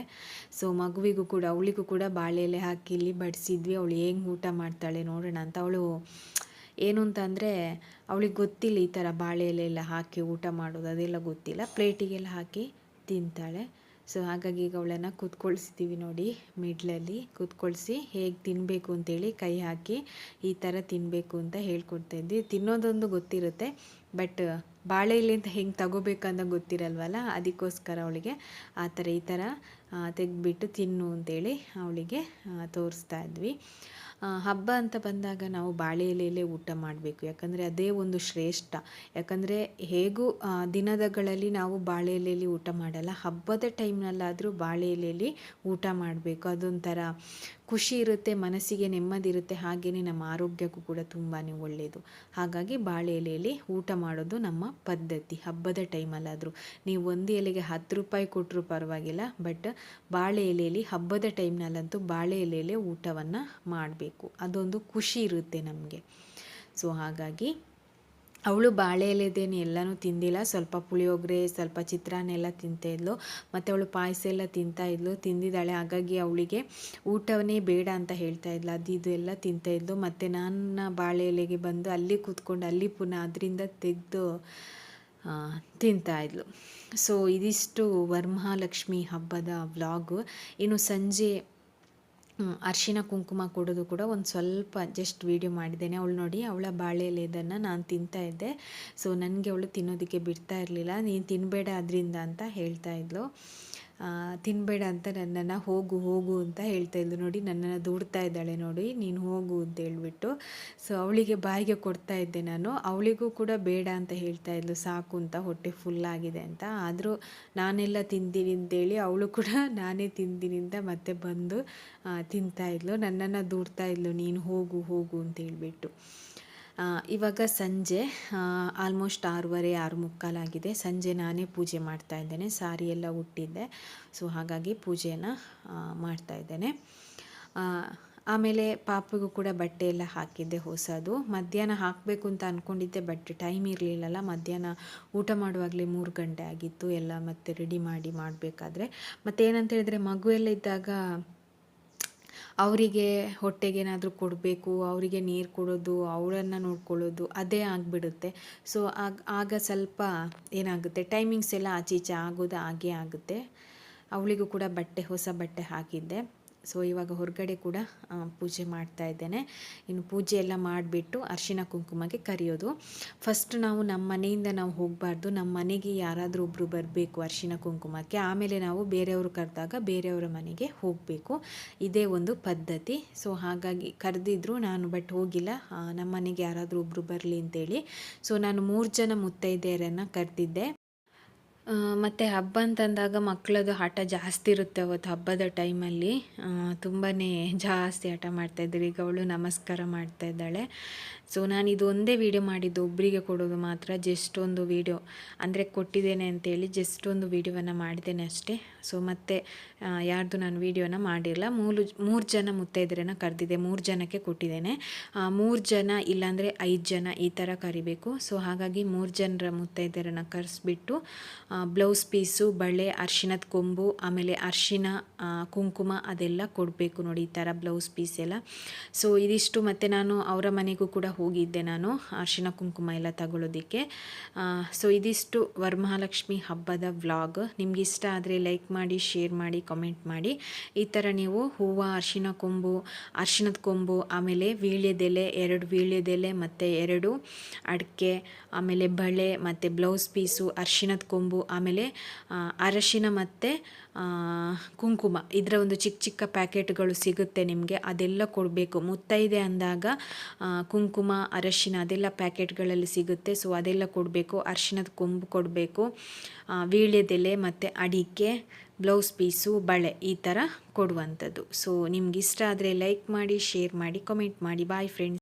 A: ಸೊ ಮಗುವಿಗೂ ಕೂಡ, ಅವಳಿಗೂ ಕೂಡ ಬಾಳೆ ಎಲೆ ಹಾಕಿ ಇಲ್ಲಿ ಬಡಿಸಿದ್ವಿ. ಅವಳು ಹೆಂಗೆ ಊಟ ಮಾಡ್ತಾಳೆ ನೋಡೋಣ ಅಂತ. ಅವಳು ಏನು ಅಂತಂದರೆ ಅವಳಿಗೆ ಗೊತ್ತಿಲ್ಲ ಈ ಥರ ಬಾಳೆ ಎಲೆ ಎಲ್ಲ ಹಾಕಿ ಊಟ ಮಾಡೋದು, ಅದೆಲ್ಲ ಗೊತ್ತಿಲ್ಲ. ಪ್ಲೇಟಿಗೆಲ್ಲ ಹಾಕಿ ತಿಂತಾಳೆ. ಸೊ ಹಾಗಾಗಿ ಈಗ ಅವಳನ್ನು ಕೂತ್ಕೊಳ್ಸಿದ್ದೀವಿ ನೋಡಿ, ಮಿಡ್ಲಲ್ಲಿ ಕೂತ್ಕೊಳ್ಸಿ ಹೇಗೆ ತಿನ್ನಬೇಕು ಅಂತೇಳಿ ಕೈ ಹಾಕಿ ಈ ಥರ ತಿನ್ನಬೇಕು ಅಂತ ಹೇಳ್ಕೊಡ್ತಾಯಿದ್ವಿ. ತಿನ್ನೋದೊಂದು ಗೊತ್ತಿರುತ್ತೆ, ಬಟ್ ಬಾಳೆ ಎಲೆಯಿಂದ ಹೆಂಗೆ ತಗೋಬೇಕಂತ ಗೊತ್ತಿರಲ್ವಲ್ಲ, ಅದಕ್ಕೋಸ್ಕರ ಅವಳಿಗೆ ಆ ಥರ ಈ ಥರ ತೆಗೆದ್ಬಿಟ್ಟು ತಿನ್ನು ಅಂತೇಳಿ ಅವಳಿಗೆ ತೋರಿಸ್ತಾ ಇದ್ವಿ. ಹಬ್ಬ ಅಂತ ಬಂದಾಗ ನಾವು ಬಾಳೆ ಎಲೆಯಲ್ಲೇ ಊಟ ಮಾಡಬೇಕು, ಯಾಕಂದರೆ ಅದೇ ಒಂದು ಶ್ರೇಷ್ಠ. ಯಾಕಂದರೆ ಹೇಗೂ ದಿನದಗಳಲ್ಲಿ ನಾವು ಬಾಳೆ ಎಲೆಯಲ್ಲಿ ಊಟ ಮಾಡಲ್ಲ, ಹಬ್ಬದ ಟೈಮ್ನಲ್ಲಾದರೂ ಬಾಳೆ ಎಲೆಯಲ್ಲಿ ಊಟ ಮಾಡಬೇಕು. ಅದೊಂಥರ ಖುಷಿ ಇರುತ್ತೆ, ಮನಸ್ಸಿಗೆ ನೆಮ್ಮದಿ ಇರುತ್ತೆ, ಹಾಗೆಯೇ ನಮ್ಮ ಆರೋಗ್ಯಕ್ಕೂ ಕೂಡ ತುಂಬಾ ಒಳ್ಳೆಯದು. ಹಾಗಾಗಿ ಬಾಳೆ ಎಲೆಯಲ್ಲಿ ಊಟ ಮಾಡೋದು ನಮ್ಮ ಪದ್ಧತಿ. ಹಬ್ಬದ ಟೈಮಲ್ಲಾದರೂ ನೀವು ಒಂದು ಎಲೆಗೆ 10 ರೂಪಾಯಿ ಕೊಟ್ಟರೂ ಪರವಾಗಿಲ್ಲ, ಬಟ್ ಬಾಳೆ ಎಲೆಯಲ್ಲಿ ಹಬ್ಬದ ಟೈಮ್ನಲ್ಲಂತೂ ಬಾಳೆ ಎಲೆಯಲ್ಲೇ ಊಟವನ್ನು ಮಾಡಬೇಕು. ಅದೊಂದು ಖುಷಿ ಇರುತ್ತೆ ನಮಗೆ. ಸೊ ಹಾಗಾಗಿ ಅವಳು ಬಾಳೆ ಎಲೆದೇನು ಎಲ್ಲನೂ ತಿಂದಿಲ್ಲ, ಸ್ವಲ್ಪ ಪುಳಿಯೋಗರೆ, ಸ್ವಲ್ಪ ಚಿತ್ರಾನ್ನ ಎಲ್ಲ ತಿಂತಾಯಿದ್ಲು, ಮತ್ತು ಅವಳು ಪಾಯಸ ಎಲ್ಲ ತಿಂದಿದ್ದಾಳೆ. ಹಾಗಾಗಿ ಅವಳಿಗೆ ಊಟವನ್ನೇ ಬೇಡ ಅಂತ ಹೇಳ್ತಾ ಇದ್ಲು, ಅದು ಇದು ಎಲ್ಲ ತಿಂತಾಯಿದ್ಲು. ಮತ್ತು ನನ್ನ ಬಾಳೆ ಎಲೆಗೆ ಬಂದು ಅಲ್ಲಿ ಕೂತ್ಕೊಂಡು ಅಲ್ಲಿ ಪುನಃ ಅದರಿಂದ ತೆಗೆದು ತಿಂತಾಯಿದ್ಲು. ಸೊ ಇದಿಷ್ಟು ವರಮಹಾಲಕ್ಷ್ಮಿ ಹಬ್ಬದ ವ್ಲಾಗು. ಇನ್ನು ಸಂಜೆ ಅರಿಶಿನ ಕುಂಕುಮ ಕೊಡೋದು ಕೂಡ ಒಂದು ಸ್ವಲ್ಪ ಜಸ್ಟ್ ವೀಡಿಯೋ ಮಾಡಿದ್ದೇನೆ. ಅವಳು ನೋಡಿ, ಅವಳ ಬಾಳೆ ಎಲೆದನ್ನು ನಾನು ತಿಂತಾಯಿದ್ದೆ. ಸೊ ನನಗೆ ಅವಳು ತಿನ್ನೋದಕ್ಕೆ ಬಿಡ್ತಾ ಇರಲಿಲ್ಲ, ನೀನು ತಿನ್ನಬೇಡ ಅದರಿಂದ ಅಂತ ಹೇಳ್ತಾಯಿದ್ಲು. ತಿನ್ನಬೇಡ ಅಂತ ನನ್ನನ್ನು ಹೋಗು ಅಂತ ಹೇಳ್ತಾಯಿದ್ಲು. ನೋಡಿ, ನನ್ನನ್ನು ದೂಡ್ತಾ ಇದ್ದಾಳೆ ನೋಡಿ, ನೀನು ಹೋಗು ಅಂತ ಹೇಳ್ಬಿಟ್ಟು. ಸೊ ಅವಳಿಗೆ ಬಾಯಿಗೆ ಕೊಡ್ತಾ ಇದ್ದೆ ನಾನು, ಅವಳಿಗೂ ಕೂಡ ಬೇಡ ಅಂತ ಹೇಳ್ತಾಯಿದ್ಲು, ಸಾಕು ಅಂತ, ಹೊಟ್ಟೆ ಫುಲ್ಲಾಗಿದೆ ಅಂತ. ಆದರೂ ನಾನೆಲ್ಲ ತಿಂತೀನಿ ಅಂತೇಳಿ ಅವಳು ಕೂಡ ನಾನೇ ತಿಂತೀನಿ ಅಂತ ಮತ್ತೆ ಬಂದು ತಿಂತಾಯಿದ್ಲು, ನನ್ನನ್ನು ದೂಡ್ತಾ ಇದ್ಲು, ನೀನು ಹೋಗು ಅಂತ ಹೇಳ್ಬಿಟ್ಟು. ಇವಾಗ ಸಂಜೆ ಆಲ್ಮೋಸ್ಟ್ 6:30 6:45 ಆಗಿದೆ. ಸಂಜೆ ನಾನೇ ಪೂಜೆ ಮಾಡ್ತಾ ಇದ್ದೇನೆ, ಸಾರಿ ಎಲ್ಲ ಉಟ್ಟಿದ್ದೆ. ಸೊ ಹಾಗಾಗಿ ಪೂಜೆಯನ್ನು ಮಾಡ್ತಾ ಇದ್ದೇನೆ. ಆಮೇಲೆ ಪಾಪಿಗೂ ಕೂಡ ಬಟ್ಟೆ ಎಲ್ಲ ಹಾಕಿದ್ದೆ ಹೊಸದು. ಮಧ್ಯಾಹ್ನ ಹಾಕಬೇಕು ಅಂತ ಅಂದ್ಕೊಂಡಿದ್ದೆ, ಬಟ್ ಟೈಮ್ ಇರಲಿಲ್ಲಲ್ಲ. ಮಧ್ಯಾಹ್ನ ಊಟ ಮಾಡುವಾಗಲೇ 3 ಗಂಟೆ ಆಗಿತ್ತು, ಎಲ್ಲ ಮತ್ತೆ ರೆಡಿ ಮಾಡಬೇಕಾದ್ರೆ. ಮತ್ತೇನಂತ ಹೇಳಿದ್ರೆ, ಮಗು ಎಲ್ಲ ಇದ್ದಾಗ ಅವರಿಗೆ ಹೊಟ್ಟೆಗೆ ಏನಾದರೂ ಕೊಡಬೇಕು, ಅವರಿಗೆ ನೀರು ಕೊಡೋದು, ಅವಳನ್ನು ನೋಡ್ಕೊಳ್ಳೋದು ಅದೇ ಆಗಿಬಿಡುತ್ತೆ. ಸೊ ಆಗ ಸ್ವಲ್ಪ ಏನಾಗುತ್ತೆ, ಟೈಮಿಂಗ್ಸ್ ಎಲ್ಲ ಆಚೆ ಈಚೆ ಆಗೋದು ಹಾಗೇ ಆಗುತ್ತೆ. ಅವಳಿಗೂ ಕೂಡ ಹೊಸ ಬಟ್ಟೆ ಹಾಕಿದ್ದೆ. ಸೊ ಇವಾಗ ಹೊರಗಡೆ ಕೂಡ ಪೂಜೆ ಮಾಡ್ತಾ ಇದ್ದೇನೆ. ಇನ್ನು ಪೂಜೆ ಎಲ್ಲ ಮಾಡಿಬಿಟ್ಟು ಅರಿಶಿನ ಕುಂಕುಮಕ್ಕೆ ಕರೆಯೋದು. ಫಸ್ಟ್ ನಾವು ನಮ್ಮ ಮನೆಯಿಂದ ನಾವು ಹೋಗಬಾರ್ದು, ನಮ್ಮ ಮನೆಗೆ ಯಾರಾದರೂ ಒಬ್ಬರು ಬರಬೇಕು ಅರಿಶಿನ ಕುಂಕುಮಕ್ಕೆ, ಆಮೇಲೆ ನಾವು ಬೇರೆಯವರು ಕರೆದಾಗ ಬೇರೆಯವರ ಮನೆಗೆ ಹೋಗಬೇಕು. ಇದೇ ಒಂದು ಪದ್ಧತಿ. ಸೊ ಹಾಗಾಗಿ ಕರೆದಿದ್ರು ನಾನು, ಬಟ್ ಹೋಗಿಲ್ಲ, ನಮ್ಮ ಮನೆಗೆ ಯಾರಾದರೂ ಒಬ್ಬರು ಬರಲಿ ಅಂತೇಳಿ. ಸೊ ನಾನು 3 ಜನ ಮುತ್ತೈದೆಯರನ್ನು ಕರೆದಿದ್ದೆ. ಮತ್ತು ಹಬ್ಬ ಅಂತಂದಾಗ ಮಕ್ಕಳದು ಆಟ ಜಾಸ್ತಿ ಇರುತ್ತೆ ಅವತ್ತು ಹಬ್ಬದ ಟೈಮಲ್ಲಿ, ತುಂಬಾ ಜಾಸ್ತಿ ಆಟ ಮಾಡ್ತಾಯಿದ್ರು. ಈಗ ಅವಳು ನಮಸ್ಕಾರ ಮಾಡ್ತಾ ಇದ್ದಾಳೆ. ಸೊ ನಾನು ಇದು ಒಂದೇ ವೀಡಿಯೋ ಮಾಡಿದ್ದು, ಒಬ್ಬರಿಗೆ ಕೊಡೋದು ಮಾತ್ರ, ಜಸ್ಟ್ ಒಂದು ವೀಡಿಯೋ ಅಂದರೆ ಕೊಟ್ಟಿದ್ದೇನೆ ಅಂತೇಳಿ ಜಸ್ಟ್ ಒಂದು ವೀಡಿಯೋವನ್ನು ಮಾಡಿದ್ದೇನೆ ಅಷ್ಟೇ. ಸೊ ಮತ್ತು ಯಾರ್ದು ನಾನು ವೀಡಿಯೋನ ಮಾಡಿರಲ್ಲ. 3 ಜನ ಮುತ್ತೈದೆಯರನ್ನು ಕರೆದಿದ್ದೆ, 3 ಜನಕ್ಕೆ ಕೊಟ್ಟಿದ್ದೇನೆ. 3 ಜನ ಇಲ್ಲಾಂದರೆ 5 ಜನ ಈ ಥರ ಕರಿಬೇಕು. ಸೊ ಹಾಗಾಗಿ 3 ಜನರ ಮುತ್ತೈದೆಯರನ್ನು ಕರೆಸ್ಬಿಟ್ಟು ಬ್ಲೌಸ್ ಪೀಸು, ಬಳೆ, ಅರಿಶಿನದ ಕೊಂಬು, ಆಮೇಲೆ ಅರಿಶಿನ ಕುಂಕುಮ ಅದೆಲ್ಲ ಕೊಡಬೇಕು ನೋಡಿ, ಈ ಥರ ಬ್ಲೌಸ್ ಪೀಸ್ ಎಲ್ಲ. ಸೊ ಇದಿಷ್ಟು. ಮತ್ತು ನಾನು ಅವರ ಮನೆಗೂ ಕೂಡ ಹೋಗಿದ್ದೆ, ನಾನು ಅರಿಶಿನ ಕುಂಕುಮ ಎಲ್ಲ ತಗೊಳ್ಳೋದಕ್ಕೆ. ಸೊ ಇದಿಷ್ಟು ವರಮಹಾಲಕ್ಷ್ಮಿ ಹಬ್ಬದ ವ್ಲಾಗ್. ನಿಮ್ಗೆ ಇಷ್ಟ ಆದರೆ ಲೈಕ್ ಮಾಡಿ, ಶೇರ್ ಮಾಡಿ, ಕಮೆಂಟ್ ಮಾಡಿ. ಈ ಥರ ನೀವು ಹೂವು, ಅರಿಶಿನದ ಕೊಂಬು, ಆಮೇಲೆ ವೀಳ್ಯದೆಲೆ, 2 ವೀಳ್ಯದೆಲೆ ಮತ್ತು 2 ಅಡಿಕೆ, ಆಮೇಲೆ ಬಳೆ ಮತ್ತು ಬ್ಲೌಸ್ ಪೀಸು, ಅರಿಶಿನದ ಕೊಂಬು, ಆಮೇಲೆ ಅರಿಶಿನ ಮತ್ತು ಕುಂಕುಮ, ಇದರ ಒಂದು ಚಿಕ್ಕ ಪ್ಯಾಕೆಟ್ಗಳು ಸಿಗುತ್ತೆ ನಿಮಗೆ, ಅದೆಲ್ಲ ಕೊಡಬೇಕು. ಮುತ್ತೈದೆ ಅಂದಾಗ ಕುಂಕುಮ, ಅರಿಶಿನ ಅದೆಲ್ಲ ಪ್ಯಾಕೆಟ್ಗಳಲ್ಲಿ ಸಿಗುತ್ತೆ. ಸೊ ಅದೆಲ್ಲ ಕೊಡಬೇಕು. ಅರಿಶಿನದ ಕೊಂಬು ಕೊಡಬೇಕು, ವೀಳ್ಯದೆಲೆ ಮತ್ತು ಅಡಿಕೆ, ಬ್ಲೌಸ್ ಪೀಸು, ಬಳೆ ಈ ಥರ ಕೊಡುವಂಥದ್ದು. ಸೊ ನಿಮ್ಗೆ ಇಷ್ಟ ಆದರೆ ಲೈಕ್ ಮಾಡಿ, ಶೇರ್ ಮಾಡಿ, ಕಮೆಂಟ್ ಮಾಡಿ. Bye friends.